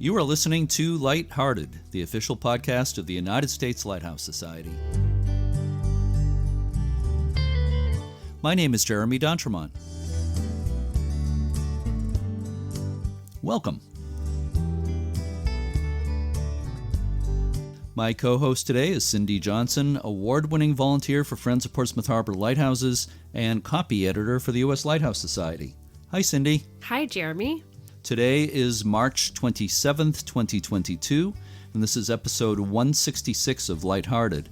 You are listening to Lighthearted, the official podcast of the United States Lighthouse Society. My name is Jeremy D'Entremont. Welcome. My co-host today is Cindy Johnson, award-winning volunteer for Friends of Portsmouth Harbor Lighthouses and copy editor for the U.S. Lighthouse Society. Hi, Cindy. Hi, Jeremy. Today is March 27th, 2022, and this is episode 166 of Lighthearted.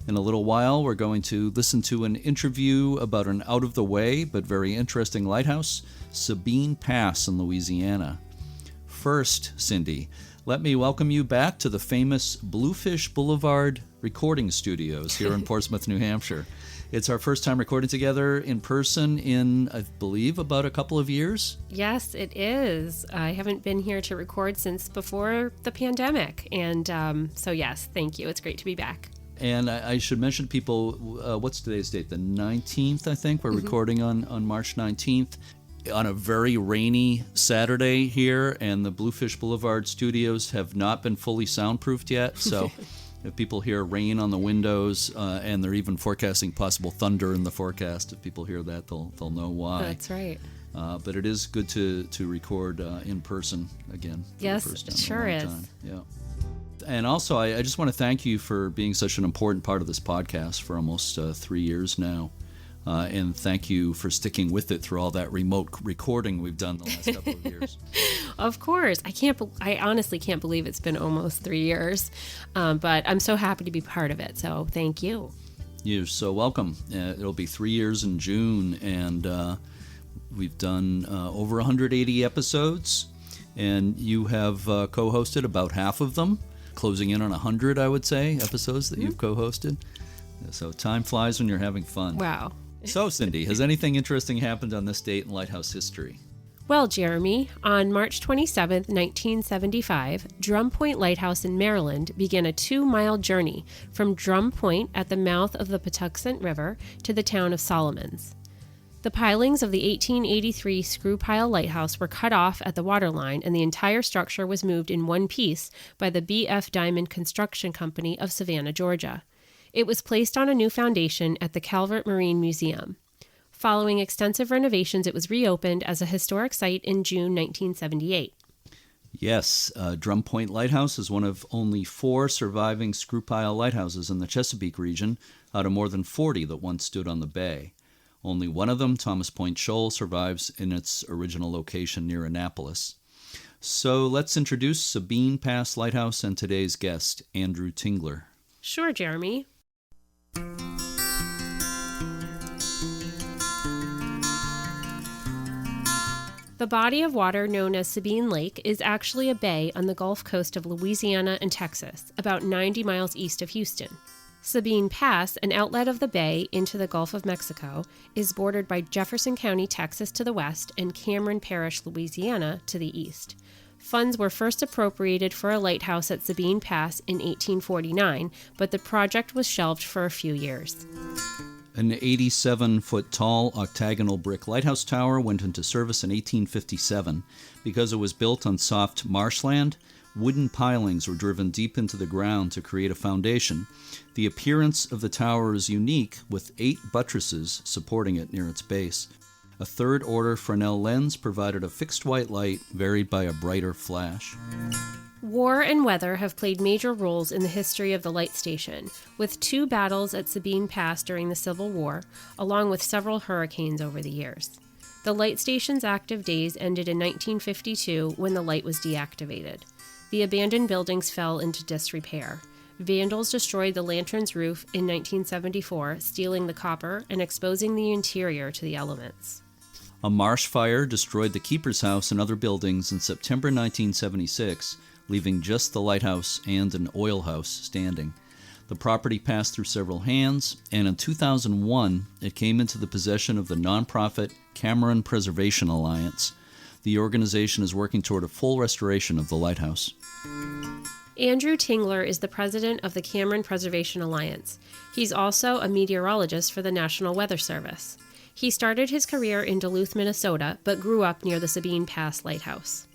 In a little while, we're going to listen to an interview about an out-of-the-way but very interesting lighthouse, Sabine Pass in Louisiana. First, Cindy, let me welcome you back to the famous Bluefish Boulevard recording studios here in Portsmouth, New Hampshire. It's our first time recording together in person in, I believe, about a couple of years. Yes, it is. I haven't been here to record since before the pandemic. And so, yes, thank you. It's great to be back. And I should mention to people, what's today's date? The 19th, I think. We're recording on March 19th. On a very rainy Saturday here, and the Bluefish Boulevard studios have not been fully soundproofed yet, so if people hear rain on the windows, and they're even forecasting possible thunder in the forecast, if people hear that, they'll know why. That's right. But it is good to record in person again. Yes, it sure is. Yeah. And also, I just want to thank you for being such an important part of this podcast for almost 3 years now. And thank you for sticking with it through all that remote recording we've done the last couple of years. Of course. I honestly can't believe it's been almost 3 years. But I'm so happy to be part of it. So thank you. You're so welcome. It'll be 3 years in June. And we've done over 180 episodes. And you have co-hosted about half of them, closing in on 100, I would say, episodes that you've co-hosted. So time flies when you're having fun. Wow. So, Cindy, has anything interesting happened on this date in Lighthouse history? Well, Jeremy, on March 27, 1975, Drum Point Lighthouse in Maryland began a 2-mile journey from Drum Point at the mouth of the Patuxent River to the town of Solomons. The pilings of the 1883 screw pile lighthouse were cut off at the waterline, and the entire structure was moved in one piece by the B.F. Diamond Construction Company of Savannah, Georgia. It was placed on a new foundation at the Calvert Marine Museum. Following extensive renovations, it was reopened as a historic site in June 1978. Yes, Drum Point Lighthouse is one of only 4 surviving screw pile lighthouses in the Chesapeake region out of more than 40 that once stood on the bay. Only one of them, Thomas Point Shoal, survives in its original location near Annapolis. So let's introduce Sabine Pass Lighthouse and today's guest, Andrew Tingler. Sure, Jeremy. The body of water known as Sabine Lake is actually a bay on the Gulf Coast of Louisiana and Texas, about 90 miles east of Houston. Sabine Pass, an outlet of the bay into the Gulf of Mexico, is bordered by Jefferson County, Texas to the west and Cameron Parish, Louisiana to the east. Funds were first appropriated for a lighthouse at Sabine Pass in 1849, but the project was shelved for a few years. An 87-foot-tall octagonal brick lighthouse tower went into service in 1857. Because it was built on soft marshland, wooden pilings were driven deep into the ground to create a foundation. The appearance of the tower is unique, with 8 buttresses supporting it near its base. A third-order Fresnel lens provided a fixed white light varied by a brighter flash. War and weather have played major roles in the history of the light station, with 2 battles at Sabine Pass during the Civil War, along with several hurricanes over the years. The light station's active days ended in 1952 when the light was deactivated. The abandoned buildings fell into disrepair. Vandals destroyed the lantern's roof in 1974, stealing the copper and exposing the interior to the elements. A marsh fire destroyed the keeper's house and other buildings in September 1976, leaving just the lighthouse and an oil house standing. The property passed through several hands, and in 2001, it came into the possession of the nonprofit Cameron Preservation Alliance. The organization is working toward a full restoration of the lighthouse. Andrew Tingler is the president of the Cameron Preservation Alliance. He's also a meteorologist for the National Weather Service. He started his career in Duluth, Minnesota, but grew up near the Sabine Pass Lighthouse.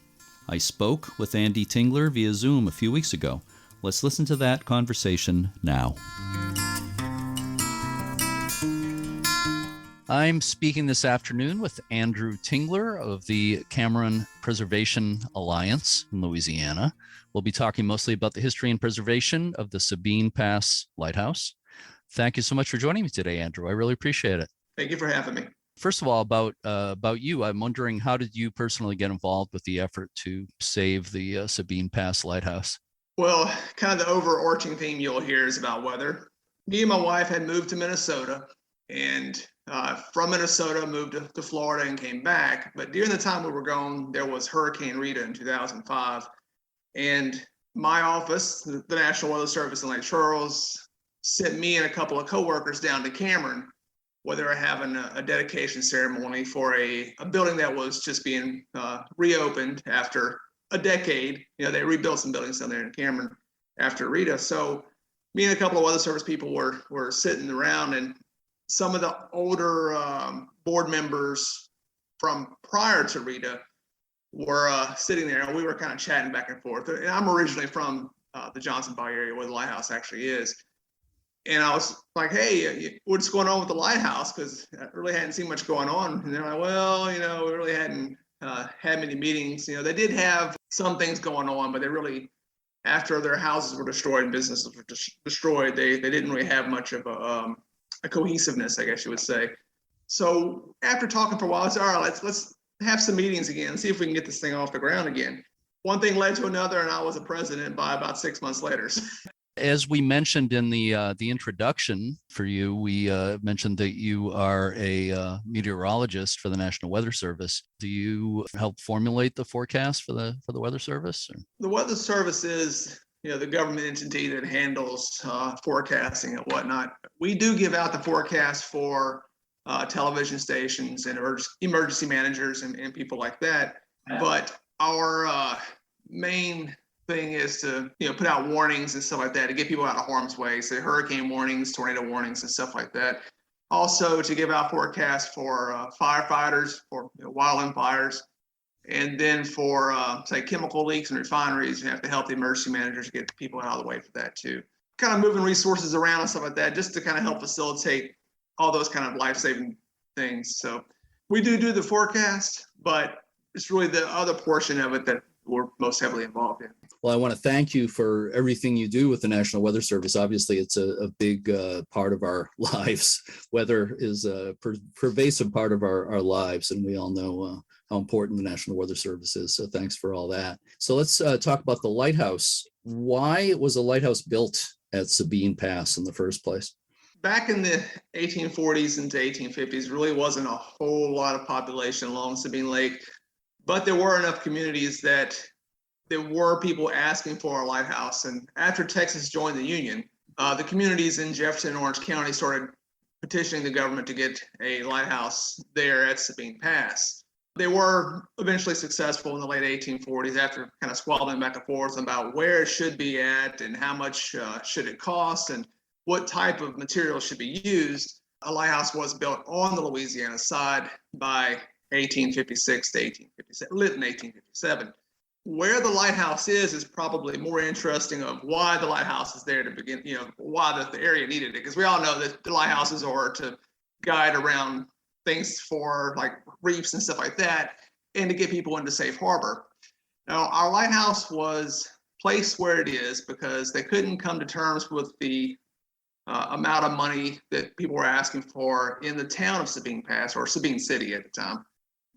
I spoke with Andy Tingler via Zoom a few weeks ago. Let's listen to that conversation now. I'm speaking this afternoon with Andrew Tingler of the Cameron Preservation Alliance in Louisiana. We'll be talking mostly about the history and preservation of the Sabine Pass Lighthouse. Thank you so much for joining me today, Andrew. I really appreciate it. Thank you for having me. First of all, about you, I'm wondering, how did you personally get involved with the effort to save the Sabine Pass Lighthouse? Well, kind of the overarching theme you'll hear is about weather. Me and my wife had moved to Minnesota, and from Minnesota moved to Florida and came back. But during the time we were gone, there was Hurricane Rita in 2005. And my office, the National Weather Service in Lake Charles, sent me and a couple of coworkers down to Cameron, where they were having a dedication ceremony for a building that was just being reopened after a decade. You know, they rebuilt some buildings down there in Cameron after Rita. So me and a couple of weather service people were sitting around, and some of the older board members from prior to Rita were sitting there, and we were kind of chatting back and forth. And I'm originally from the Johnson Bay area, where the lighthouse actually is. And I was like, hey, what's going on with the lighthouse? Because I really hadn't seen much going on. And they're like, well, we really hadn't had many meetings. They did have some things going on, but they really, after their houses were destroyed and businesses were destroyed, they didn't really have much of a cohesiveness, I guess you would say. So after talking for a while, I said, all right, let's have some meetings again and see if we can get this thing off the ground again. One thing led to another, and I was a president by about 6 months later. As we mentioned in the introduction for you, we mentioned that you are a meteorologist for the National Weather Service. Do you help formulate the forecast for the Weather Service? Or? The Weather Service is the government entity that handles forecasting and whatnot. We do give out the forecast for television stations and emergency managers and people like that. But our main thing is to put out warnings and stuff like that to get people out of harm's way, say hurricane warnings, tornado warnings, and stuff like that. Also to give out forecasts for firefighters, for wildland fires, and then for say chemical leaks and refineries, you have to help the emergency managers get people out of the way for that too. Kind of moving resources around and stuff like that, just to kind of help facilitate all those kind of life-saving things. So we do the forecast, but it's really the other portion of it that we're most heavily involved in. Well, I want to thank you for everything you do with the National Weather Service. Obviously, it's a big part of our lives. Weather is a pervasive part of our lives, and we all know how important the National Weather Service is. So thanks for all that. So let's talk about the lighthouse. Why was the lighthouse built at Sabine Pass in the first place? Back in the 1840s into 1850s, really wasn't a whole lot of population along Sabine Lake, but there were enough communities that there were people asking for a lighthouse. And after Texas joined the Union, the communities in Jefferson and Orange County started petitioning the government to get a lighthouse there at Sabine Pass. They were eventually successful in the late 1840s after kind of squabbling back and forth about where it should be at and how much should it cost and what type of material should be used. A lighthouse was built on the Louisiana side by 1856 to 1857, lit in 1857. Where the lighthouse is probably more interesting of why the lighthouse is there to begin, why the area needed it. Because we all know that the lighthouses are to guide around things for like reefs and stuff like that, and to get people into safe harbor. Now, our lighthouse was placed where it is because they couldn't come to terms with the amount of money that people were asking for in the town of Sabine Pass, or Sabine City at the time.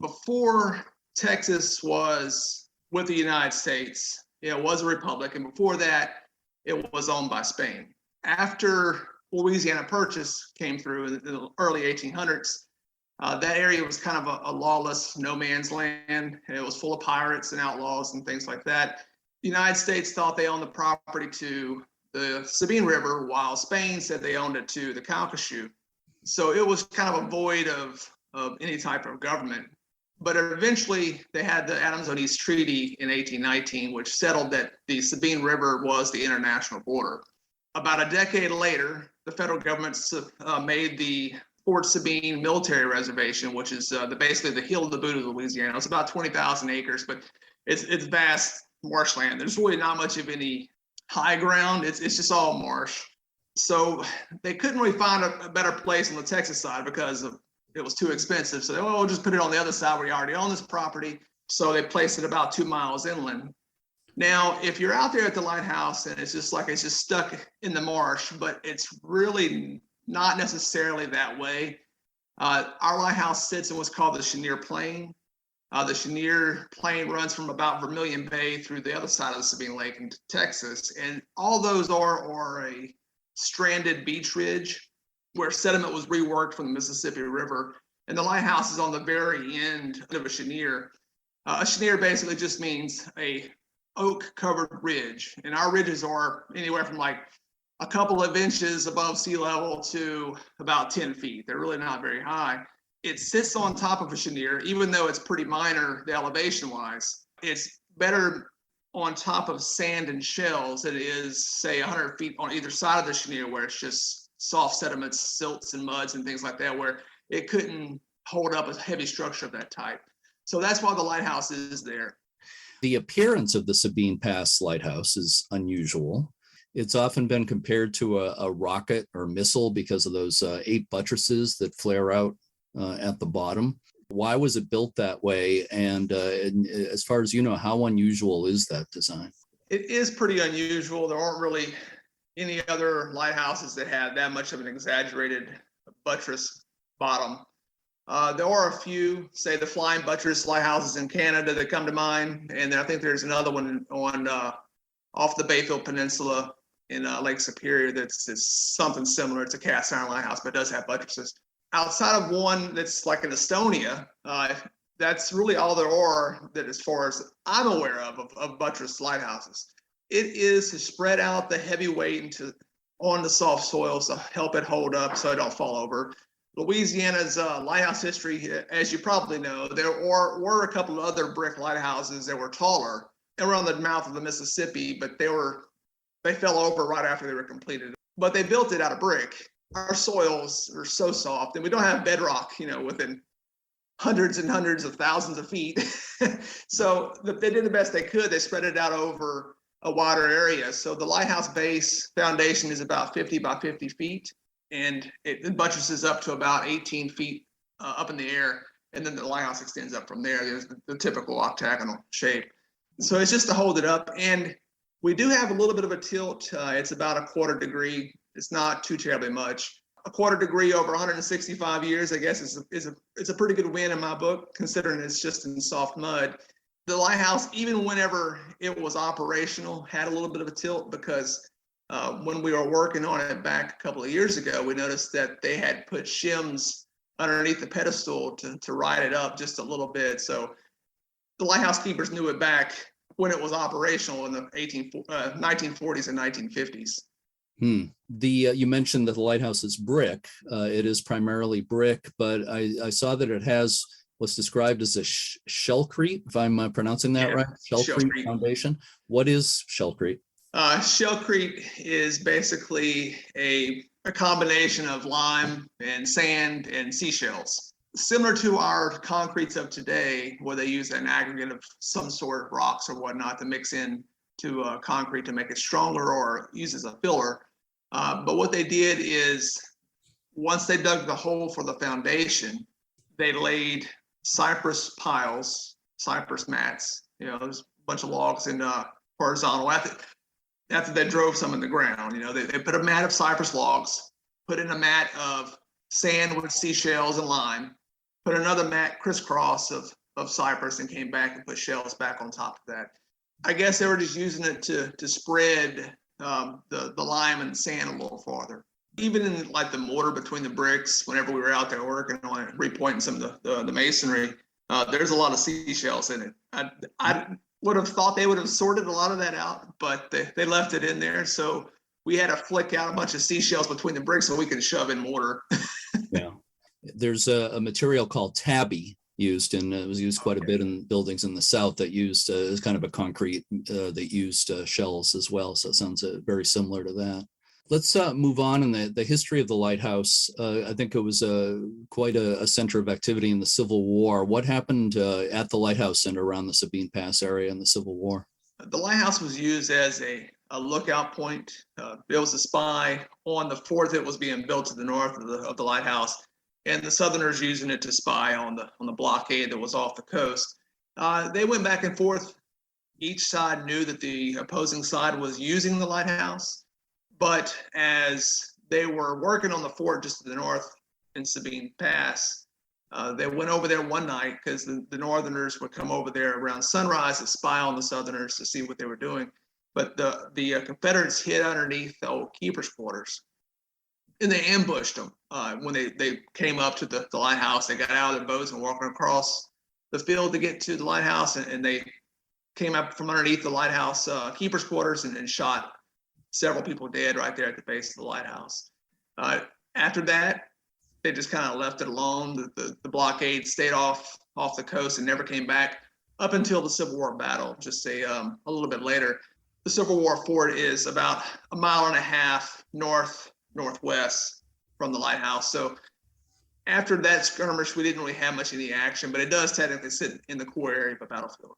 Before Texas was with the United States, it was a republic, and before that, it was owned by Spain. After Louisiana Purchase came through in the early 1800s, that area was kind of a lawless no man's land. It was full of pirates and outlaws and things like that. The United States thought they owned the property to the Sabine River, while Spain said they owned it to the Calcasieu. So it was kind of a void of any type of government. But eventually they had the Adams-Onis Treaty in 1819, which settled that the Sabine River was the international border. About a decade later, the federal government made the Fort Sabine Military Reservation, which is basically the heel of the boot of Louisiana. It's about 20,000 acres, but it's vast marshland. There's really not much of any high ground. It's just all marsh. So they couldn't really find a better place on the Texas side because it was too expensive. So we'll just put it on the other side where you already own this property. So they placed it about 2 miles inland. Now, if you're out there at the lighthouse and it's just stuck in the marsh, but it's really not necessarily that way. Our lighthouse sits in what's called the Chenier Plain. The Chenier Plain runs from about Vermilion Bay through the other side of the Sabine Lake into Texas. And all those are a stranded beach ridge where sediment was reworked from the Mississippi River. And the lighthouse is on the very end of a chenier. A chenier basically just means a oak covered ridge. And our ridges are anywhere from like a couple of inches above sea level to about 10 feet. They're really not very high. It sits on top of a chenier, even though it's pretty minor, the elevation wise. It's better on top of sand and shells than it is, say, 100 feet on either side of the chenier, where it's just soft sediments, silts and muds and things like that, where it couldn't hold up a heavy structure of that type. So that's why the lighthouse is there. The appearance of the Sabine Pass lighthouse is unusual. It's often been compared to a rocket or missile because of those 8 buttresses that flare out at the bottom. Why was it built that way? And as far as you know, how unusual is that design? It is pretty unusual. There aren't really any other lighthouses that have that much of an exaggerated buttress bottom. There are a few, say the Flying Buttress lighthouses in Canada that come to mind. And I think there's another one on off the Bayfield Peninsula in Lake Superior that's something similar. It's a cast iron lighthouse, but it does have buttresses. Outside of one that's like in Estonia, that's really all there are that, as far as I'm aware of buttress lighthouses. It is to spread out the heavy weight on the soft soils to help it hold up so it don't fall over. Louisiana's lighthouse history, as you probably know, there were a couple of other brick lighthouses that were taller around the mouth of the Mississippi, but they fell over right after they were completed. But they built it out of brick. Our soils are so soft, and we don't have bedrock, within hundreds and hundreds of thousands of feet. So they did the best they could. They spread it out over a wider area. So the lighthouse base foundation is about 50 by 50 feet, and it buttresses up to about 18 feet up in the air. And then the lighthouse extends up from there. There's the typical octagonal shape. So it's just to hold it up. And we do have a little bit of a tilt. It's about a 1/4 degree. It's not too terribly much. A 1/4 degree over 165 years, I guess, is a pretty good win in my book, considering it's just in soft mud. The lighthouse, even whenever it was operational, had a little bit of a tilt because when we were working on it back a couple of years ago, we noticed that they had put shims underneath the pedestal to ride it up just a little bit. So the lighthouse keepers knew it back when it was operational in the 1940s and 1950s. You mentioned that the lighthouse is brick. It is primarily brick, but I saw that it has what's described as a shellcrete, if I'm pronouncing that right. Shellcrete foundation. What is shellcrete? Shellcrete is basically a combination of lime and sand and seashells. Similar to our concretes of today, where they use an aggregate of some sort of rocks or whatnot to mix in to concrete to make it stronger or use as a filler. But what they did is, once they dug the hole for the foundation, they laid cypress piles, cypress mats, there's a bunch of logs in horizontal. After they drove some in the ground, they put a mat of cypress logs, put in a mat of sand with seashells and lime, put another mat crisscross of cypress, and came back and put shells back on top of that. I guess they were just using it to spread the lime and sand a little farther. Even in like the mortar between the bricks, whenever we were out there working on it, repointing some of the masonry, there's a lot of seashells in it. I would have thought they would have sorted a lot of that out, but they left it in there. So we had to flick out a bunch of seashells between the bricks so we could shove in mortar. Yeah. There's a material called tabby used, and it was used quite a bit in buildings in the South that used as kind of a concrete that used shells as well. So it sounds very similar to that. Let's move on in the history of the lighthouse. I think it was quite a center of activity in the Civil War. What happened at the lighthouse and around the Sabine Pass area in the Civil War? The lighthouse was used as a lookout point. It was a spy on the fort that was being built to the north of the lighthouse, and the Southerners using it to spy on the blockade that was off the coast. They went back and forth. Each side knew that the opposing side was using the lighthouse, but as they were working on the fort just to the north in Sabine Pass, they went over there one night because the Northerners would come over there around sunrise to spy on the Southerners to see what they were doing. But the Confederates hid underneath the old keeper's quarters, and they ambushed them. When they came up to the lighthouse, they got out of their boats and walking across the field to get to the lighthouse, and they came up from underneath the lighthouse keeper's quarters and shot several people dead right there at the base of the lighthouse. After that, they just kind of left it alone. The blockade stayed off the coast and never came back up until the Civil War battle, just a little bit later. The Civil War fort is about 1.5 miles northwest from the lighthouse. So after that skirmish, we didn't really have much of the action, but it does technically sit in the core area of a battlefield.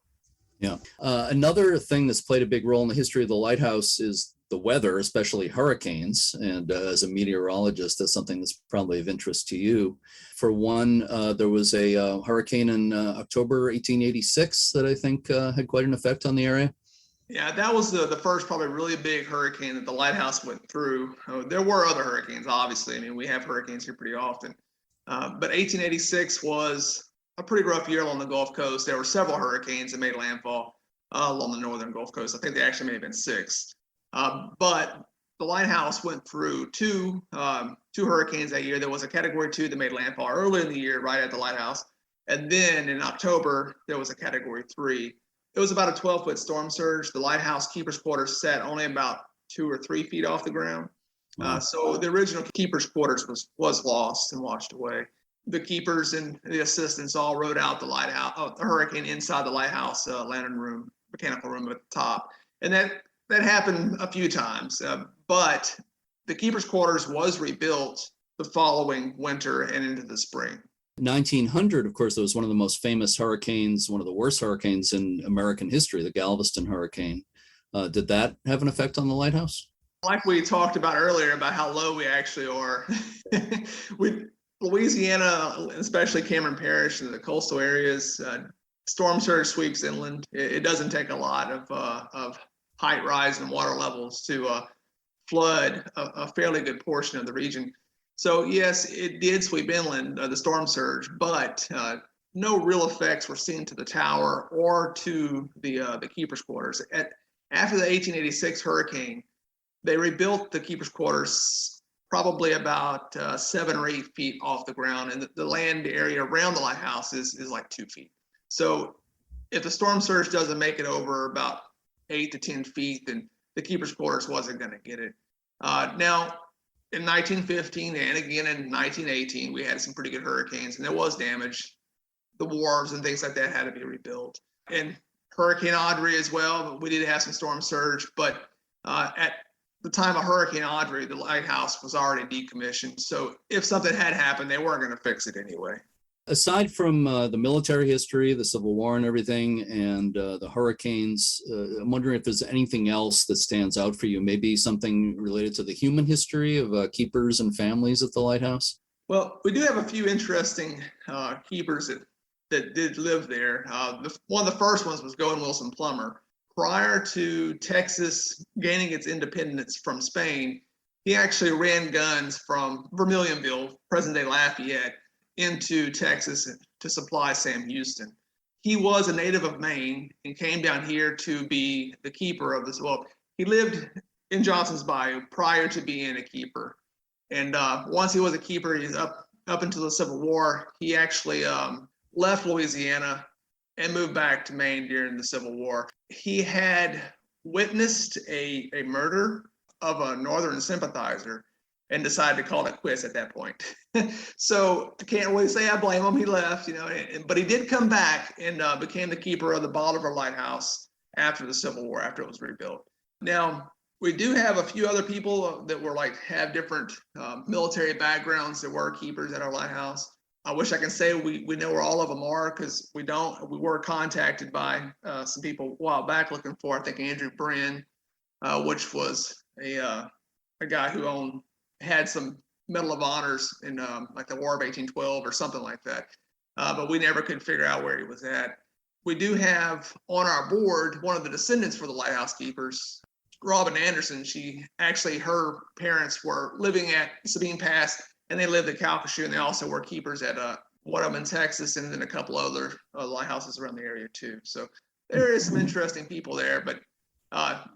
Yeah. Another thing that's played a big role in the history of the lighthouse is the weather, especially hurricanes. And as a meteorologist, that's something that's probably of interest to you. For one, there was a hurricane in October 1886 that I think had quite an effect on the area. Yeah, that was the first probably really big hurricane that the lighthouse went through. There were other hurricanes, obviously. I mean, we have hurricanes here pretty often. But 1886 was a pretty rough year along the Gulf Coast. There were several hurricanes that made landfall along the northern Gulf Coast. I think they actually may have been 6. But the lighthouse went through two hurricanes that year. There was a Category 2 that made landfall early in the year right at the lighthouse. And then in October, there was a Category 3. It was about a 12-foot storm surge. The lighthouse keeper's quarters sat only about 2 or 3 feet off the ground. So the original keeper's quarters was lost and washed away. The keepers and the assistants all rode out the lighthouse, the hurricane inside the lighthouse lantern room, mechanical room at the top. And that happened a few times. But the keeper's quarters was rebuilt the following winter and into the spring. 1900, of course, there was one of the most famous hurricanes, one of the worst hurricanes in American history, the Galveston hurricane. Did that have an effect on the lighthouse? Like we talked about earlier about how low we actually are. Louisiana, especially Cameron Parish and the coastal areas, storm surge sweeps inland. It doesn't take a lot of height rise and water levels to flood a fairly good portion of the region. So yes, it did sweep inland, the storm surge, but no real effects were seen to the tower or to the keeper's quarters. After the 1886 hurricane, they rebuilt the keeper's quarters probably about 7 or 8 feet off the ground, and the land area around the lighthouse is like 2 feet. So if the storm surge doesn't make it over about 8 to 10 feet, then the keeper's quarters wasn't going to get it. Now, in 1915 and again in 1918, we had some pretty good hurricanes, and there was damage. The wharves and things like that had to be rebuilt. And Hurricane Audrey as well, we did have some storm surge, but at the time of Hurricane Audrey, the lighthouse was already decommissioned. So if something had happened, they weren't going to fix it anyway. Aside from the military history, the Civil War and everything, and the hurricanes, I'm wondering if there's anything else that stands out for you, maybe something related to the human history of keepers and families at the lighthouse? Well, we do have a few interesting keepers that did live there. One of the first ones was Goin Wilson Plummer. Prior to Texas gaining its independence from Spain, he actually ran guns from Vermilionville, present-day Lafayette, into Texas to supply Sam Houston. He was a native of Maine and came down here to be the keeper of this. Well, he lived in Johnson's Bayou prior to being a keeper. And once he was a keeper, he's up until the Civil War, he actually left Louisiana and moved back to Maine during the Civil War. He had witnessed a murder of a Northern sympathizer and decided to call it quits at that point. So I can't really say I blame him. He left, but he did come back and became the keeper of the Bolivar Lighthouse after the Civil War, after it was rebuilt. Now, We do have a few other people that were like have different military backgrounds that were keepers at our lighthouse. I wish I can say we know where all of them are, because we don't. We were contacted by some people a while back looking for, I think, Andrew Brin, which was a guy who had some Medal of Honors in like the War of 1812 or something like that. But we never could figure out where he was at. We do have on our board one of the descendants for the lighthouse keepers, Robin Anderson. Her parents were living at Sabine Pass, and they lived at Calcasieu, and they also were keepers at one of them in Texas, and then a couple other lighthouses around the area too. So there is some interesting people there, but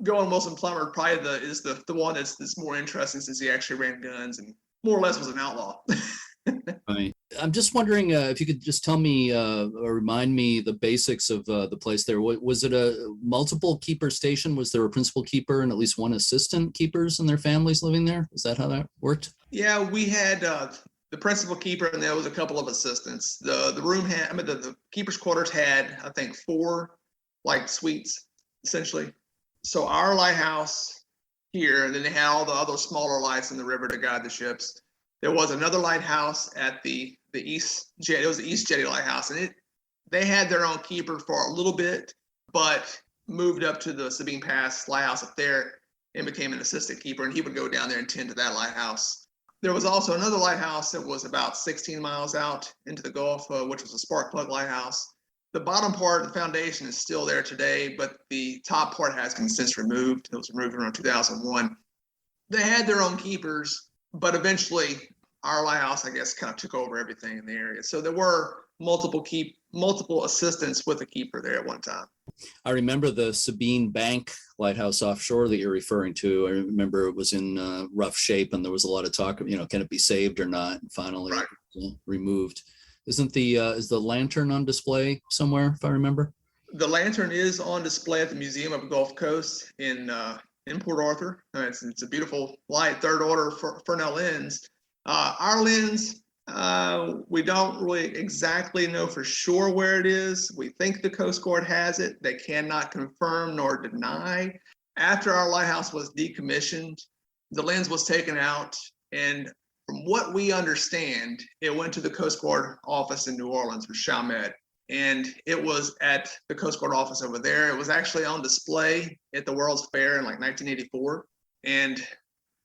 Goin Wilson Plummer probably is the one that's more interesting, since he actually ran guns and more or less was an outlaw. Right. I'm just wondering if you could just tell me or remind me the basics of the place there. Was it a multiple keeper station? Was there a principal keeper and at least one assistant keepers and their families living there? Is that how that worked? Yeah, we had the principal keeper, and there was a couple of assistants. The keeper's quarters had, I think, 4 like suites essentially. So our lighthouse here, and then they had all the other smaller lights in the river to guide the ships. There was another lighthouse at the East Jetty. It was the East Jetty Lighthouse, and they had their own keeper for a little bit, but moved up to the Sabine Pass Lighthouse up there and became an assistant keeper, and he would go down there and tend to that lighthouse. There was also another lighthouse that was about 16 miles out into the Gulf, which was a spark plug lighthouse. The bottom part of the foundation is still there today, but the top part has been since removed. It was removed around 2001. They had their own keepers, but eventually our lighthouse, I guess, kind of took over everything in the area. So there were multiple assistants with a keeper there at one time. I remember the Sabine Bank lighthouse offshore that you're referring to. I remember it was in rough shape, and there was a lot of talk of, can it be saved or not? And finally, right. Removed. Is the lantern on display somewhere, if I remember? The lantern is on display at the Museum of the Gulf Coast in Port Arthur. It's a beautiful light, third order Fresnel lens. Our lens, we don't really exactly know for sure where it is. We think the Coast Guard has it. They cannot confirm nor deny. After our lighthouse was decommissioned, the lens was taken out, and from what we understand, it went to the Coast Guard office in New Orleans, or Chalmette, and it was at the Coast Guard office over there. It was actually on display at the World's Fair in like 1984, and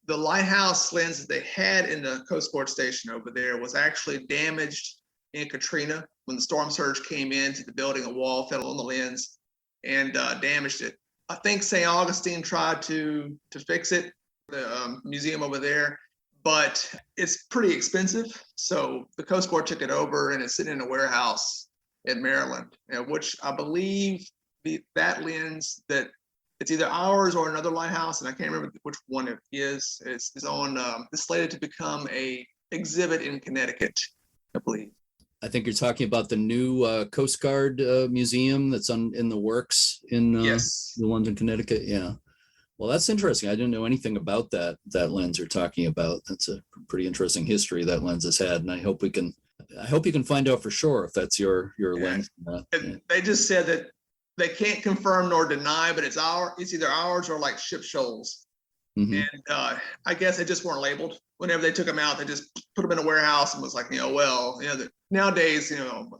the lighthouse lens that they had in the Coast Guard station over there was actually damaged in Katrina. When the storm surge came into the building, a wall fell on the lens and damaged it. I think St. Augustine tried to fix it, the museum over there, but it's pretty expensive. So the Coast Guard took it over, and it's sitting in a warehouse in Maryland, which I believe that lens that it's either ours or another lighthouse, and I can't remember which one it is. It's slated to become a exhibit in Connecticut, I believe. I think you're talking about the new Coast Guard museum that's in the works in yes. London, Connecticut. Yeah. Well, that's interesting. I didn't know anything about that lens you're talking about. That's a pretty interesting history that lens has had, and I hope you can find out for sure if that's your lens. They just said that they can't confirm nor deny, but it's either ours or like ship shoals. Mm-hmm. And I guess they just weren't labeled. Whenever they took them out, they just put them in a warehouse and was like, nowadays,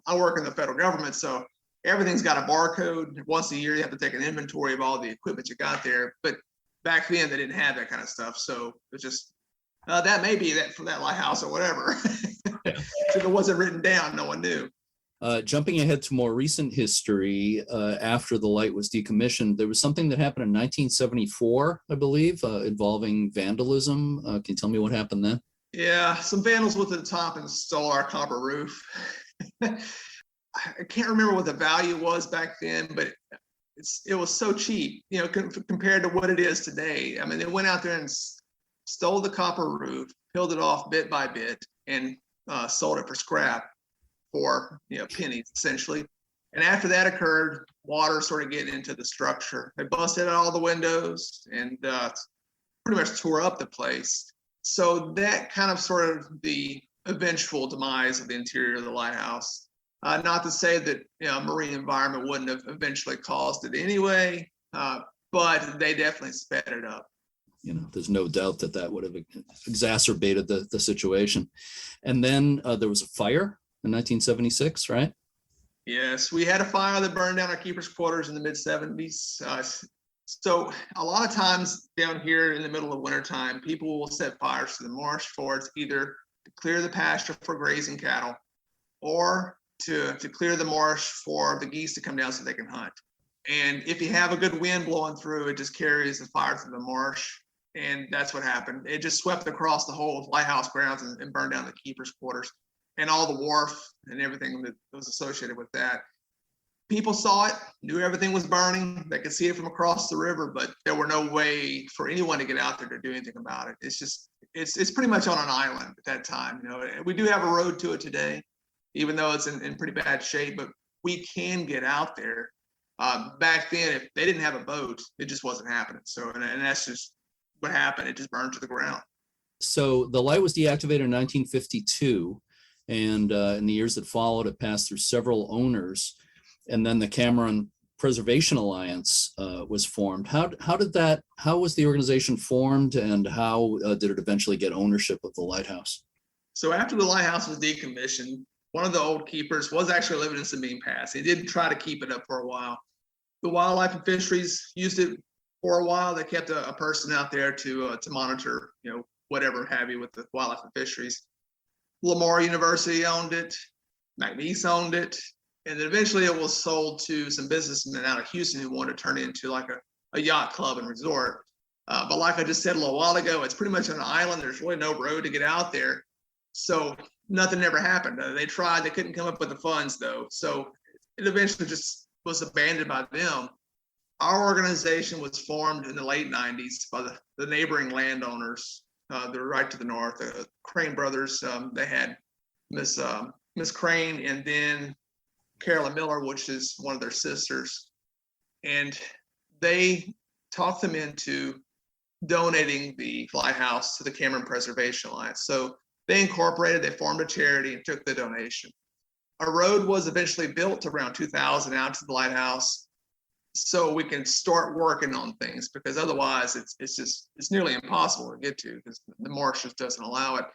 I work in the federal government, so everything's got a barcode. Once a year, you have to take an inventory of all the equipment you got there. But back then, they didn't have that kind of stuff. So it's just, that may be that for that lighthouse or whatever. If it wasn't written down, no one knew. Jumping ahead to more recent history, after the light was decommissioned, there was something that happened in 1974, I believe, involving vandalism. Can you tell me what happened then? Yeah, some vandals went to the top and stole our copper roof. I can't remember what the value was back then, but it was so cheap, compared to what it is today. I mean, they went out there and stole the copper roof, peeled it off bit by bit, and sold it for scrap. For pennies essentially. And after that occurred, water started getting into the structure. They busted out all the windows and pretty much tore up the place. So that kind of sort of the eventual demise of the interior of the lighthouse. Not to say that marine environment wouldn't have eventually caused it anyway, but they definitely sped it up. there's no doubt that would have exacerbated the situation. And then there was a fire in 1976, right? Yes, we had a fire that burned down our keepers' quarters in the mid-70s. So a lot of times down here in the middle of wintertime, people will set fires to the marsh for it's either to clear the pasture for grazing cattle or to clear the marsh for the geese to come down so they can hunt. And if you have a good wind blowing through, it just carries the fire through the marsh. And that's what happened. It just swept across the whole lighthouse grounds and burned down the keepers' quarters and all the wharf and everything that was associated with that. People saw it, knew everything was burning. They could see it from across the river, but there were no way for anyone to get out there to do anything about it. It's pretty much on an island at that time. We do have a road to it today, even though it's in pretty bad shape, but we can get out there. Back then, if they didn't have a boat, it just wasn't happening. So, and that's just what happened. It just burned to the ground. So the light was deactivated in 1952, and in the years that followed, it passed through several owners, and then the Cameron Preservation Alliance was formed. How was the organization formed, and how did it eventually get ownership of the lighthouse? So after the lighthouse was decommissioned, one of the old keepers was actually living in Sabine Pass. He did try to keep it up for a while. The Wildlife and Fisheries used it for a while. They kept a person out there to monitor, whatever have you with the Wildlife and Fisheries. Lamar University owned it. McNeese owned it. And then eventually it was sold to some businessmen out of Houston who wanted to turn it into like a yacht club and resort. But like I just said a little while ago, it's pretty much an island. There's really no road to get out there. So nothing ever happened. They tried, they couldn't come up with the funds though. So it eventually just was abandoned by them. Our organization was formed in the late 90s by the neighboring landowners. They're right to the north, the Crane brothers. They had Miss Crane and then Carolyn Miller, which is one of their sisters. And they talked them into donating the lighthouse to the Cameron Preservation Alliance. So they incorporated, they formed a charity and took the donation. A road was eventually built around 2000 out to the lighthouse so we can start working on things, because otherwise it's nearly impossible to get to because the marsh just doesn't allow it.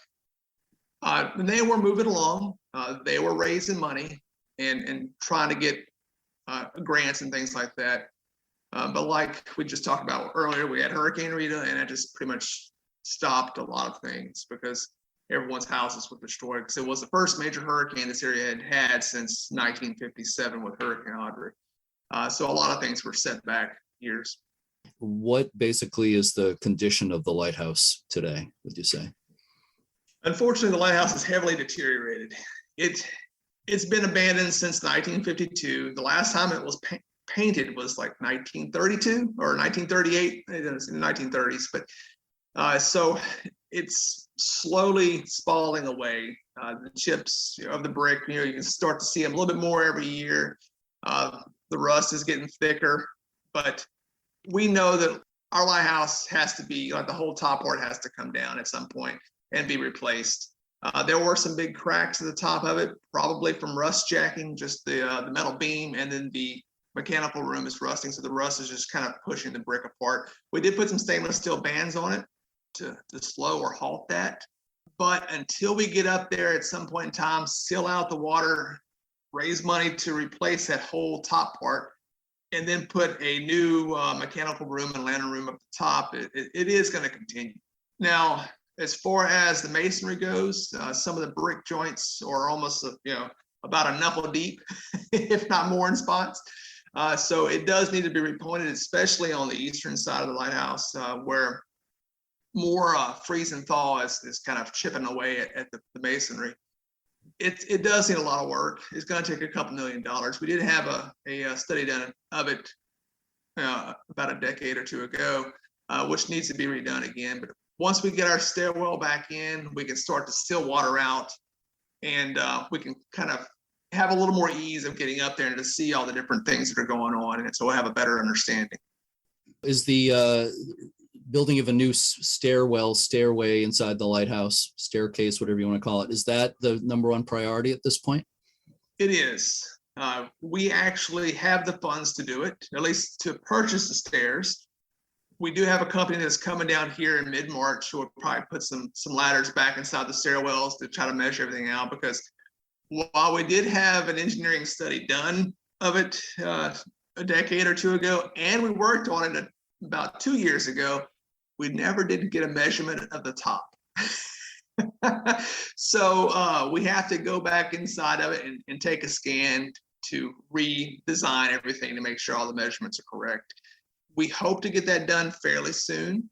And they were moving along. They were raising money and trying to get grants and things like that. But like we just talked about earlier, we had Hurricane Rita, and it just pretty much stopped a lot of things because everyone's houses were destroyed, because it was the first major hurricane this area had had since 1957 with Hurricane Audrey. So a lot of things were set back years. What basically is the condition of the lighthouse today, would you say? Unfortunately, the lighthouse is heavily deteriorated. It's been abandoned since 1952. The last time it was painted was like 1932 or 1938. It was in the 1930s, but so it's slowly spalling away. The chips of the brick, you can start to see them a little bit more every year. The rust is getting thicker, but we know that our lighthouse has to be, like the whole top part has to come down at some point and be replaced. There were some big cracks at the top of it, probably from rust jacking, just the metal beam, and then the mechanical room is rusting, so the rust is just kind of pushing the brick apart. We did put some stainless steel bands on it to slow or halt that. But until we get up there at some point in time, seal out the water, raise money to replace that whole top part, and then put a new mechanical room and lantern room up the top, it is going to continue. Now, as far as the masonry goes, some of the brick joints are almost about a knuckle deep, if not more in spots. So it does need to be repointed, especially on the eastern side of the lighthouse, where more freeze and thaw is kind of chipping away at the masonry. It does need a lot of work. It's going to take a couple $1 million. We did have a study done of it about a decade or two ago, which needs to be redone again. But once we get our stairwell back in, we can start to still water out, and we can kind of have a little more ease of getting up there and to see all the different things that are going on, and so we'll have a better understanding. Is the building of a new stairway inside the lighthouse, staircase, whatever you want to call it, is that the number one priority at this point? It is. We actually have the funds to do it, at least to purchase the stairs. We do have a company that's coming down here in mid-March who will probably put some ladders back inside the stairwells to try to measure everything out, because while we did have an engineering study done of it a decade or two ago, and we worked on it about 2 years ago, we never did get a measurement of the top. So we have to go back inside of it and take a scan to redesign everything to make sure all the measurements are correct. We hope to get that done fairly soon,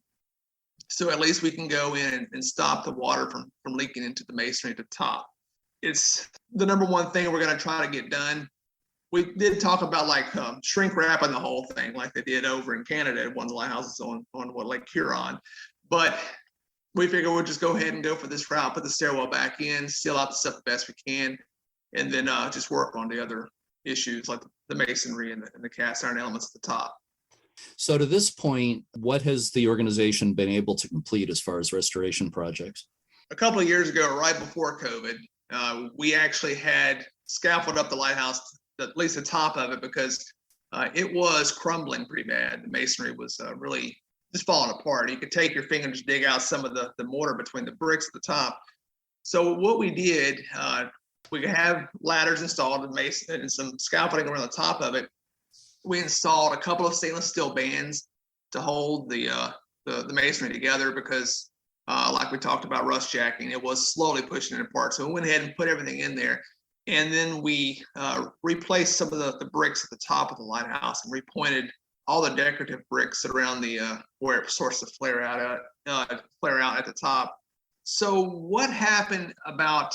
so at least we can go in and stop the water from leaking into the masonry at the top. It's the number one thing we're going to try to get done. We did talk about like shrink wrapping the whole thing, like they did over in Canada at one of the lighthouses on Lake Huron, but we figure we'll just go ahead and go for this route, put the stairwell back in, seal out the stuff the best we can, and then just work on the other issues like the masonry and the cast iron elements at the top. So to this point, what has the organization been able to complete as far as restoration projects? A couple of years ago, right before COVID, we actually had scaffolded up the lighthouse, at least the top of it, because it was crumbling pretty bad. The masonry was really just falling apart. You could take your finger and just dig out some of the mortar between the bricks at the top. So what we did, we could have ladders installed and some scaffolding around the top of it. We installed a couple of stainless steel bands to hold the masonry together, because like we talked about rust jacking, it was slowly pushing it apart. So we went ahead and put everything in there. And then we replaced some of the bricks at the top of the lighthouse and repointed all the decorative bricks around the where it starts to flare out at the top. So what happened about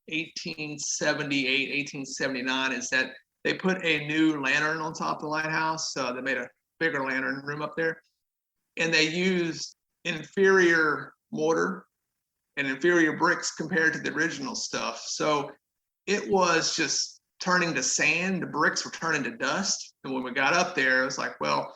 1878, 1879 is that they put a new lantern on top of the lighthouse. They made a bigger lantern room up there, and they used inferior mortar and inferior bricks compared to the original stuff. So it was just turning to sand. The bricks were turning to dust. And when we got up there, it was like, well,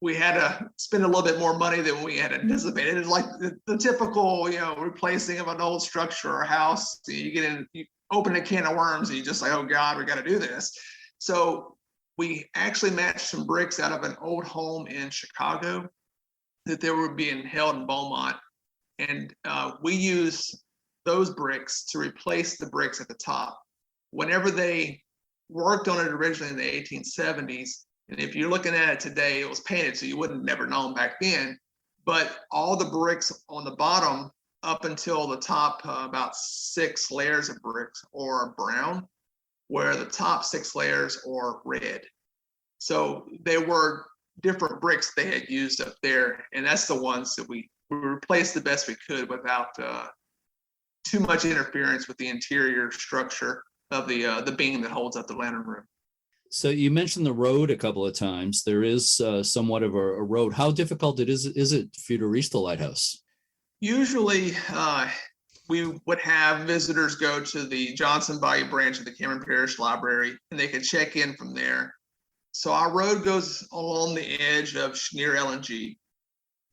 we had to spend a little bit more money than we had anticipated. It's like the typical, replacing of an old structure or house. You get in, you open a can of worms, and you just like, oh God, we got to do this. So we actually matched some bricks out of an old home in Chicago that they were being held in Beaumont. And we used those bricks to replace the bricks at the top. Whenever they worked on it originally in the 1870s, and if you're looking at it today, it was painted, so you wouldn't never known back then. But all the bricks on the bottom up until the top, about 6 layers of bricks are brown, where the top 6 layers are red. So they were different bricks they had used up there, and that's the ones that we replaced the best we could without too much interference with the interior structure of the beam that holds up the lantern room. So you mentioned the road a couple of times. There is somewhat of a road. How difficult is it for you to reach the lighthouse? Usually, we would have visitors go to the Johnson Bayou branch of the Cameron Parish Library, and they could check in from there. So our road goes along the edge of Cheniere LNG.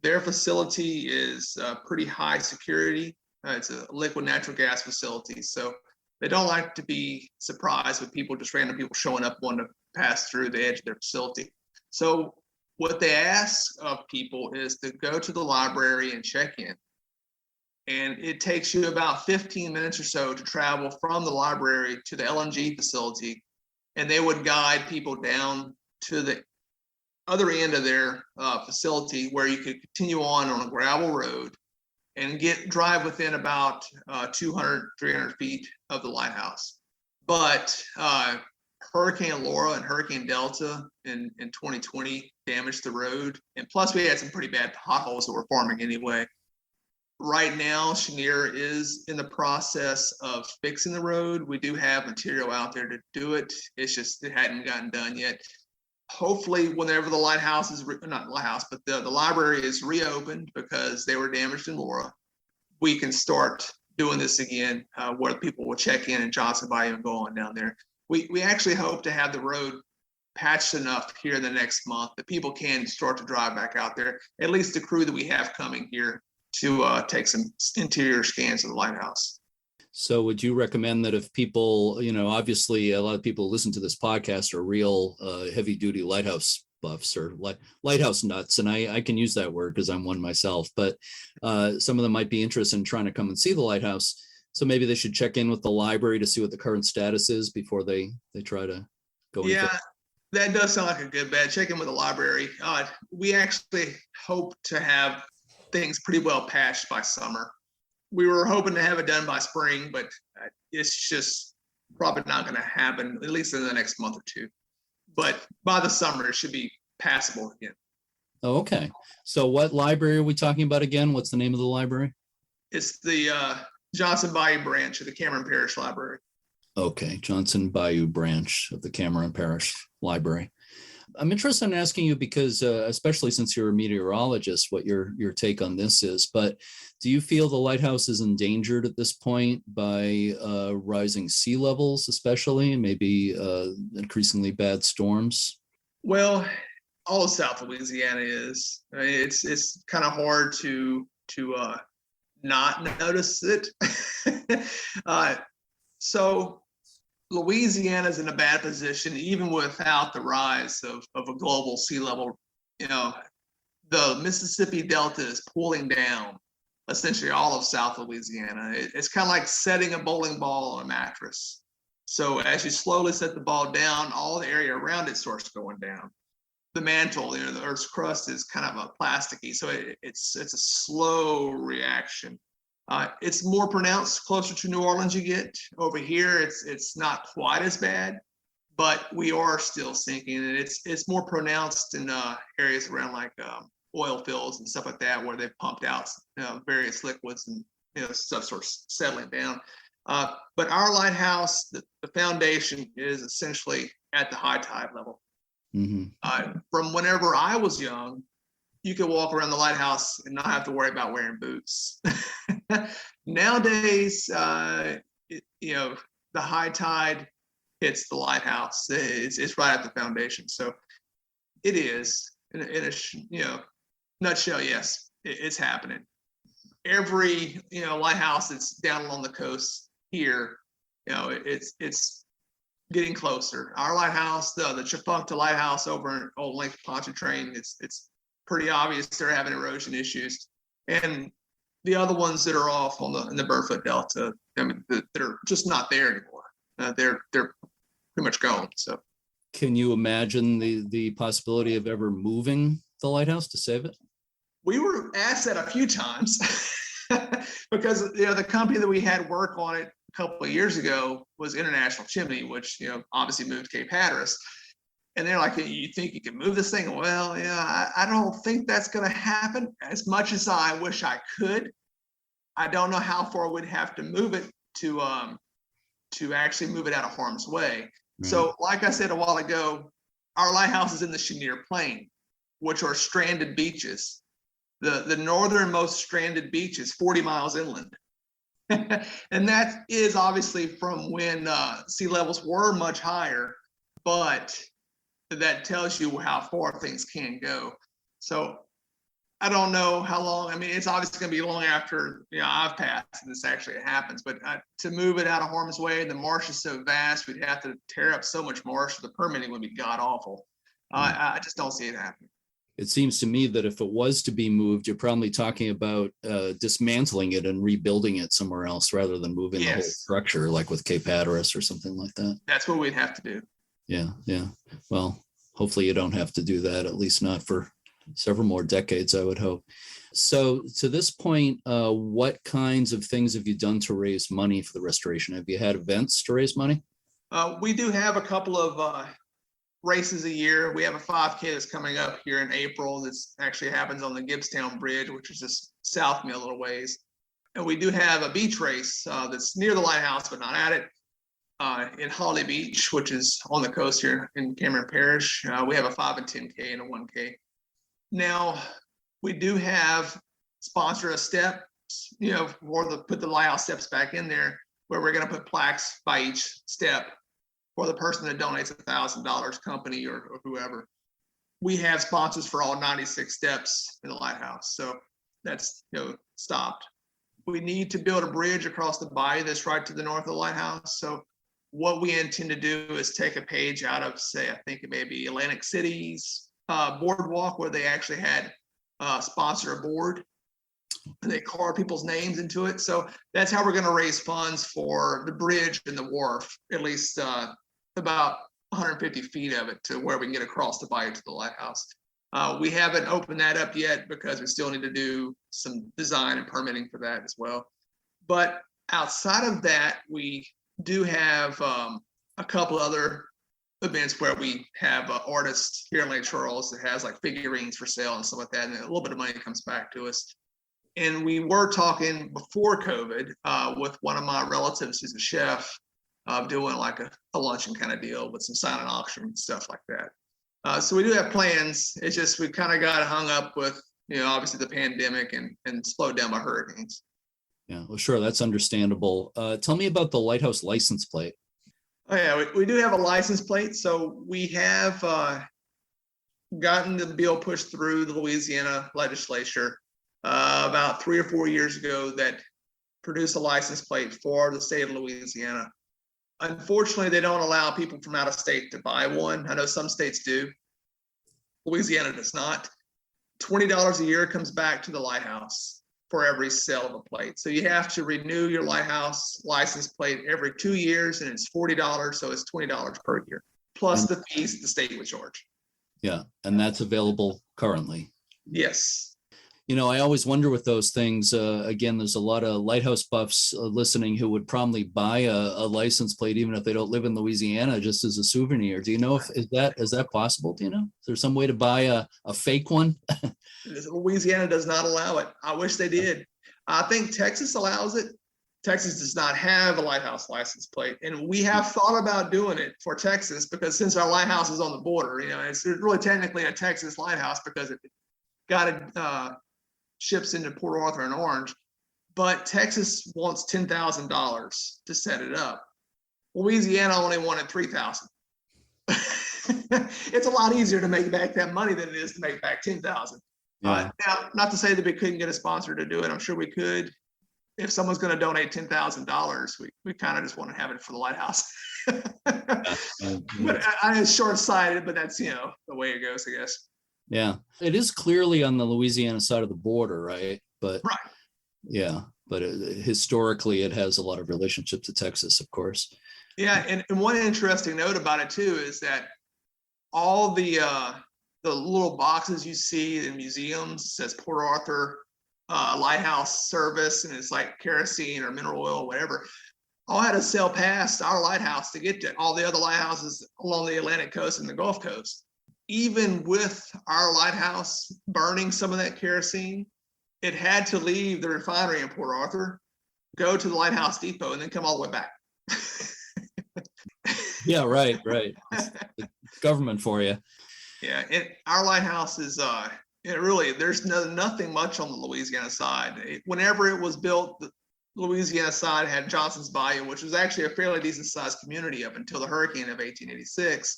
Their facility is pretty high security. It's a liquid natural gas facility, so they don't like to be surprised with random people showing up wanting to pass through the edge of their facility. So what they ask of people is to go to the library and check in. And it takes you about 15 minutes or so to travel from the library to the LNG facility. And they would guide people down to the other end of their facility, where you could continue on a gravel road and drive within about 200, 300 feet of the lighthouse. But Hurricane Laura and Hurricane Delta in 2020 damaged the road. And plus we had some pretty bad potholes that were forming anyway. Right now, Cheniere is in the process of fixing the road. We do have material out there to do it. It's just, it hadn't gotten done yet. Hopefully, whenever the lighthouse is, not lighthouse, but the library is reopened, because they were damaged in Laura, we can start doing this again, where people will check in Johnson Bayou and go on down there. We actually hope to have the road patched enough here in the next month that people can start to drive back out there, at least the crew that we have coming here to take some interior scans of the lighthouse. So would you recommend that if people, obviously a lot of people who listen to this podcast are real heavy duty lighthouse buffs or lighthouse nuts, and I can use that word because I'm one myself, but some of them might be interested in trying to come and see the lighthouse. So maybe they should check in with the library to see what the current status is before they try to go. Yeah, that does sound like a good bet. Check in with the library. We actually hope to have things pretty well patched by summer. We were hoping to have it done by spring, but it's just probably not going to happen, at least in the next month or two. But by the summer, it should be passable again. Oh, okay. So what library are we talking about again? What's the name of the library? It's the Johnson Bayou branch of the Cameron Parish Library. Okay, Johnson Bayou branch of the Cameron Parish Library. I'm interested in asking you because, especially since you're a meteorologist, what your take on this is. But do you feel the lighthouse is endangered at this point by rising sea levels, especially, and maybe increasingly bad storms? Well, all of South Louisiana is. I mean, it's kind of hard to not notice it. So Louisiana's in a bad position, even without the rise of a global sea level. You know, the Mississippi Delta is pulling down essentially all of South Louisiana. It's kind of like setting a bowling ball on a mattress. So as you slowly set the ball down, all the area around it starts going down. The mantle, the Earth's crust is kind of a plasticky, so it's a slow reaction. It's more pronounced closer to New Orleans you get. Over here, it's not quite as bad, but we are still sinking, and it's more pronounced in areas around like oil fields and stuff like that, where they've pumped out various liquids and stuff starts settling down. But our lighthouse, the foundation is essentially at the high tide level. Mm-hmm. From whenever I was young, you could walk around the lighthouse and not have to worry about wearing boots. Nowadays, the high tide hits the lighthouse. It's right at the foundation. So it is in a nutshell. Yes, it's happening. Every lighthouse that's down along the coast here, it's getting closer. Our lighthouse, the Chafuncta Lighthouse over in Old Lake Pontchartrain, it's pretty obvious they're having erosion issues. And the other ones that are off in the Burfoot Delta, I mean, they're just not there anymore. They're pretty much gone. So, can you imagine the possibility of ever moving the lighthouse to save it? We were asked that a few times because the company that we had work on it a couple of years ago was International Chimney, which obviously moved Cape Hatteras. And they're like, you think you can move this thing? Well, I don't think that's going to happen. As much as I wish I could, I don't know how far we'd have to move it to actually move it out of harm's way. Right. So, like I said a while ago, our lighthouse is in the Chenier Plain, which are stranded beaches. The northernmost stranded beach is 40 miles inland. And that is obviously from when sea levels were much higher, but that tells you how far things can go. So I don't know how long. I mean, it's obviously going to be long after I've passed and this actually happens. But to move it out of harm's way, the marsh is so vast, we'd have to tear up so much marsh. The permitting would be god awful. I just don't see it happening. It seems to me that if it was to be moved, you're probably talking about dismantling it and rebuilding it somewhere else rather than moving the whole structure, like with Cape Hatteras or something like that. That's what we'd have to do. Yeah. Well, hopefully you don't have to do that, at least not for several more decades, I would hope. So to this point, what kinds of things have you done to raise money for the restoration? Have you had events to raise money? We do have a couple of races a year. We have a 5K that's coming up here in April. This actually happens on the Gibbstown Bridge, which is just south of me a little ways. And we do have a beach race that's near the lighthouse, but not at it. In Holly Beach, which is on the coast here in Cameron Parish. We have a 5 and 10K and a 1K. Now, we do have sponsor a step, put the lighthouse steps back in there, where we're going to put plaques by each step for the person that donates $1,000, company or whoever. We have sponsors for all 96 steps in the lighthouse. So that's stopped. We need to build a bridge across the bayou that's right to the north of the lighthouse. So what we intend to do is take a page out of, say, I think it may be Atlantic City's boardwalk where they actually had sponsor a board and they carved people's names into it. So that's how we're going to raise funds for the bridge and the wharf, at least about 150 feet of it to where we can get across the bayou to the lighthouse. We haven't opened that up yet because we still need to do some design and permitting for that as well. But outside of that, we do have a couple other events where we have artists here in Lake Charles that has like figurines for sale and stuff like that, and a little bit of money comes back to us. And we were talking before COVID with one of my relatives who's a chef, doing like a luncheon kind of deal with some silent auction and stuff like that. So we do have plans. It's just we kind of got hung up with, obviously the pandemic and slowed down by hurricanes. Yeah, well, sure, that's understandable. Tell me about the Lighthouse license plate. Oh yeah, we do have a license plate. So we have gotten the bill pushed through the Louisiana legislature about 3 or 4 years ago that produced a license plate for the state of Louisiana. Unfortunately, they don't allow people from out of state to buy one. I know some states do. Louisiana does not. $20 a year comes back to the lighthouse for every sale of a plate. So you have to renew your lighthouse license plate every 2 years, and it's $40, so it's $20 per year, plus the fees the state would charge. Yeah, and that's available currently. Yes. I always wonder with those things, again, there's a lot of lighthouse buffs listening who would probably buy a license plate, even if they don't live in Louisiana, just as a souvenir. Do you know is that possible? Do you know? Is there some way to buy a fake one? Louisiana does not allow it. I wish they did. I think Texas allows it. Texas does not have a lighthouse license plate. And we have thought about doing it for Texas because since our lighthouse is on the border, it's really technically a Texas lighthouse because it got it ships into Port Arthur and Orange, but Texas wants $10,000 to set it up. Louisiana only wanted $3,000. It's a lot easier to make back that money than it is to make back $10,000. Yeah. Now, not to say that we couldn't get a sponsor to do it. I'm sure we could. If someone's going to donate $10,000, we kind of just want to have it for the lighthouse. But it's short-sighted, but that's the way it goes, I guess. Yeah, it is clearly on the Louisiana side of the border, right? But right. Yeah, but historically, it has a lot of relationship to Texas, of course. Yeah, and one interesting note about it too is that all the little boxes you see in museums says Port Arthur Lighthouse Service, and it's like kerosene or mineral oil, whatever. All had to sail past our lighthouse to get to all the other lighthouses along the Atlantic coast and the Gulf Coast. Even with our lighthouse burning some of that kerosene, it had to leave the refinery in Port Arthur, go to the lighthouse depot, and then come all the way back. Yeah, right. It's government for you. Yeah, our lighthouse is there's nothing much on the Louisiana side. Whenever it was built, the Louisiana side had Johnson's Bayou, which was actually a fairly decent sized community up until the hurricane of 1886.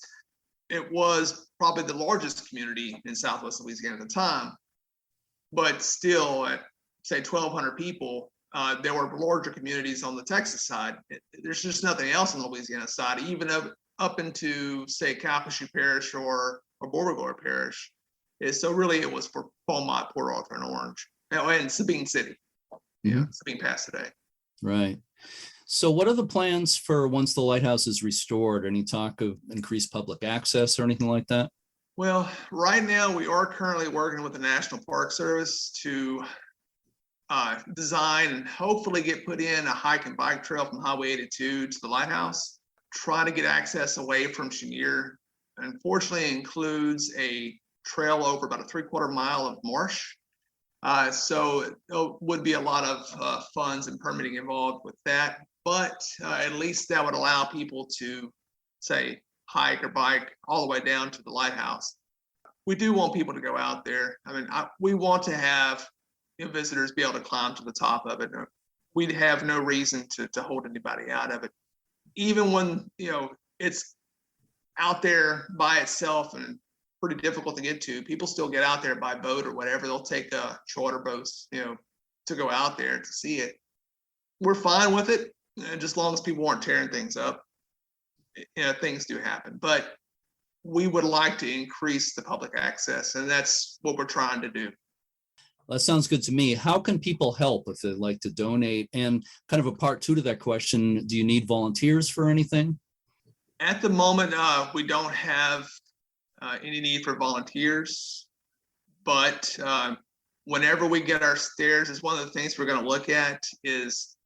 It was probably the largest community in Southwest Louisiana at the time, but still at say 1,200 people, there were larger communities on the Texas side. There's just nothing else on the Louisiana side, even up into say Calcasieu Parish or Beauregard Parish. So really it was for Beaumont, Port Arthur, and Orange, and Sabine City. Yeah, Sabine Pass today. Right. So what are the plans for once the lighthouse is restored? Any talk of increased public access or anything like that? Well, right now we are currently working with the National Park Service to design and hopefully get put in a hike and bike trail from Highway 82 to the lighthouse, try to get access away from Chenier. Unfortunately, it includes a trail over about a 3/4 mile of marsh. So there would be a lot of funds and permitting involved with that. But at least that would allow people to, say, hike or bike all the way down to the lighthouse. We do want people to go out there. I mean, we want to have visitors be able to climb to the top of it. We'd have no reason to hold anybody out of it. Even when, it's out there by itself and pretty difficult to get to, people still get out there by boat or whatever. They'll take charter boats, to go out there to see it. We're fine with it. And just as long as people aren't tearing things up, things do happen. But we would like to increase the public access, and that's what we're trying to do. That sounds good to me. How can people help if they'd like to donate? And kind of a part two to that question, do you need volunteers for anything? At the moment, we don't have any need for volunteers, but whenever we get our stairs, it's one of the things we're going to look at is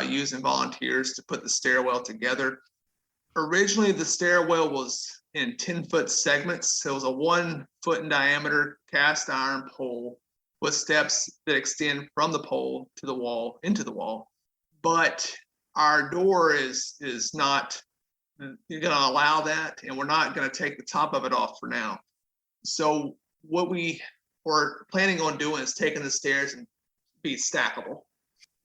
using volunteers to put the stairwell together. Originally, the stairwell was in 10-foot segments. It was a 1 foot in diameter cast iron pole with steps that extend from the pole to the wall, into the wall. But our door is not going to allow that, and we're not going to take the top of it off for now. So what we were planning on doing is taking the stairs and be stackable.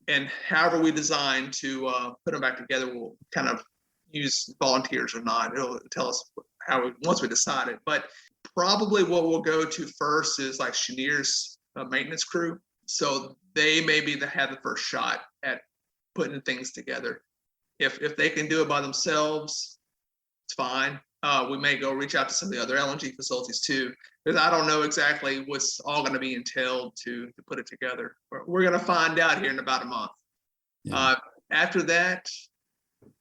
And however we design to put them back together, we'll kind of use volunteers or not. It'll tell us once we decide it. But probably what we'll go to first is like Cheniere's maintenance crew. So they have the first shot at putting things together. If they can do it by themselves, it's fine. We may go reach out to some of the other LNG facilities too, because I don't know exactly what's all going to be entailed to put it together. We're going to find out here in about a month. Yeah. After that,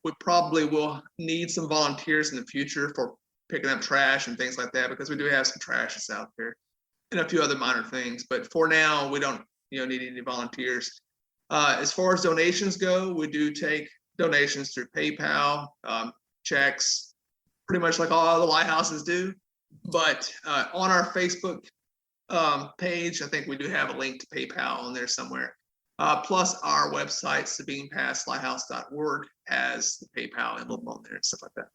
we probably will need some volunteers in the future for picking up trash and things like that, because we do have some trash that's out there and a few other minor things. But for now, we don't need any volunteers. As far as donations go, we do take donations through PayPal, checks, pretty much like all the lighthouses do. But on our Facebook page, I think we do have a link to PayPal on there somewhere. Plus our website, SabinePassLighthouse.org, has the PayPal envelope on there and stuff like that.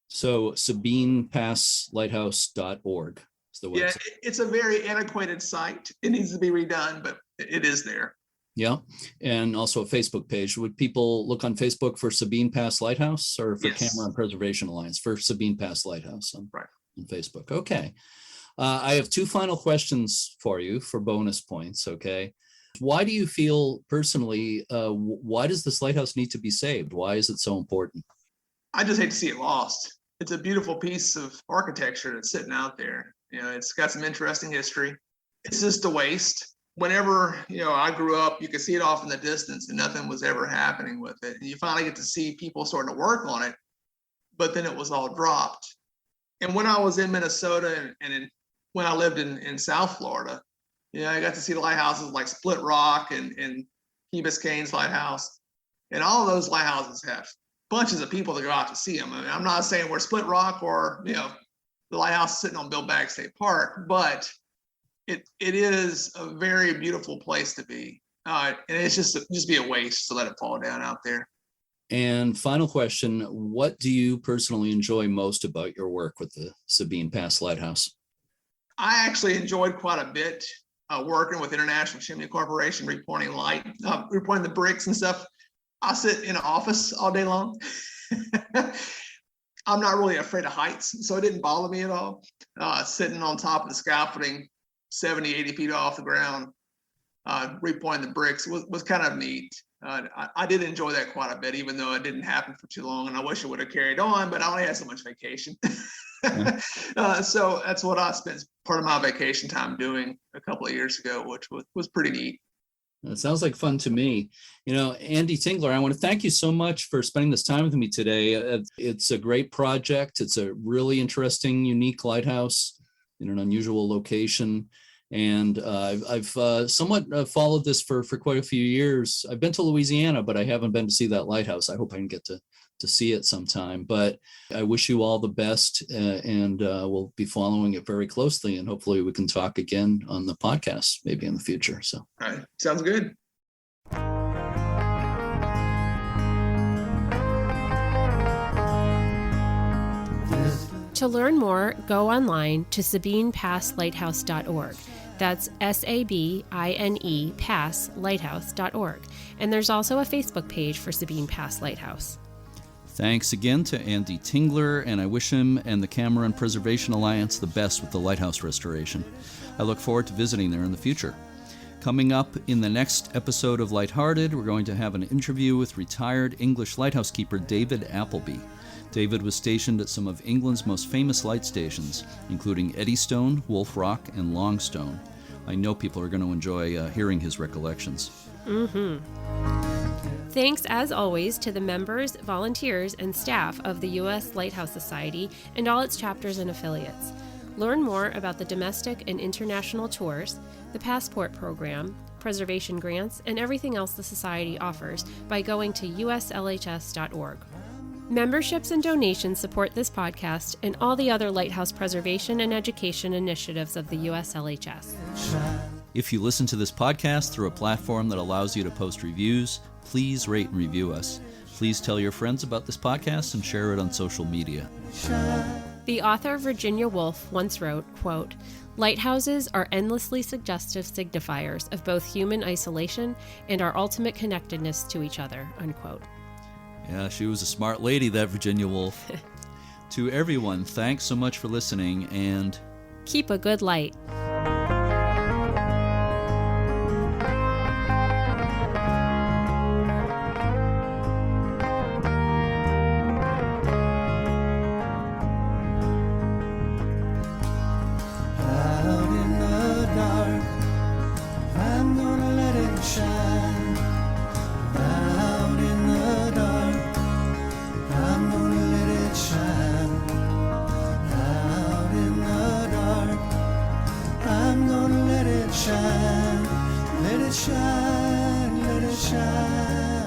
So SabinePassLighthouse.org is the website. Yeah, it's a very antiquated site. It needs to be redone, but it is there. Yeah, and also a Facebook page. Would people look on Facebook for Sabine Pass Lighthouse or for Camera and Preservation Alliance? For Sabine Pass Lighthouse on Facebook. Okay. I have two final questions for you for bonus points, okay? Why do you feel personally, why does this lighthouse need to be saved? Why is it so important? I just hate to see it lost. It's a beautiful piece of architecture that's sitting out there. It's got some interesting history. It's just a waste. Whenever, I grew up, you could see it off in the distance and nothing was ever happening with it. And you finally get to see people starting to work on it, but then it was all dropped. And when I was in Minnesota and when I lived in South Florida, I got to see the lighthouses like Split Rock and Key Biscayne's lighthouse. And all of those lighthouses have bunches of people that go out to see them. I mean, I'm not saying we're Split Rock or, the lighthouse sitting on Bill Bagg State Park, but it is a very beautiful place to be. And it's just be a waste to let it fall down out there. And final question, what do you personally enjoy most about your work with the Sabine Pass Lighthouse? I actually enjoyed quite a bit working with International Chimney Corporation, repointing the bricks and stuff. I sit in an office all day long. I'm not really afraid of heights, so it didn't bother me at all. Sitting on top of the scaffolding, 70, 80 feet off the ground, repointing the bricks was kind of neat. I did enjoy that quite a bit, even though it didn't happen for too long, and I wish it would have carried on, but I only had so much vacation. So that's what I spent part of my vacation time doing a couple of years ago, which was pretty neat. It sounds like fun to me. Andy Tingler, I want to thank you so much for spending this time with me today. It's a great project. It's a really interesting, unique lighthouse in an unusual location. And I've somewhat followed this for quite a few years. I've been to Louisiana, but I haven't been to see that lighthouse. I hope I can get to see it sometime. But I wish you all the best, and we'll be following it very closely. And hopefully we can talk again on the podcast, maybe in the future. So, all right, sounds good. To learn more, go online to SabinePassLighthouse.org. That's SABINE Pass-Lighthouse.org. And there's also a Facebook page for Sabine Pass Lighthouse. Thanks again to Andy Tingler, and I wish him and the Camera and Preservation Alliance the best with the lighthouse restoration. I look forward to visiting there in the future. Coming up in the next episode of Lighthearted, we're going to have an interview with retired English lighthouse keeper David Appleby. David was stationed at some of England's most famous light stations, including Eddystone, Wolf Rock, and Longstone. I know people are going to enjoy hearing his recollections. Thanks, as always, to the members, volunteers, and staff of the U.S. Lighthouse Society and all its chapters and affiliates. Learn more about the domestic and international tours, the Passport Program, preservation grants, and everything else the Society offers by going to uslhs.org. Memberships and donations support this podcast and all the other lighthouse preservation and education initiatives of the USLHS. If you listen to this podcast through a platform that allows you to post reviews, please rate and review us. Please tell your friends about this podcast and share it on social media. The author Virginia Woolf once wrote, quote, "Lighthouses are endlessly suggestive signifiers of both human isolation and our ultimate connectedness to each other," unquote. Yeah, she was a smart lady, that Virginia Woolf. To everyone, thanks so much for listening, and keep a good light. Let it shine, let it shine.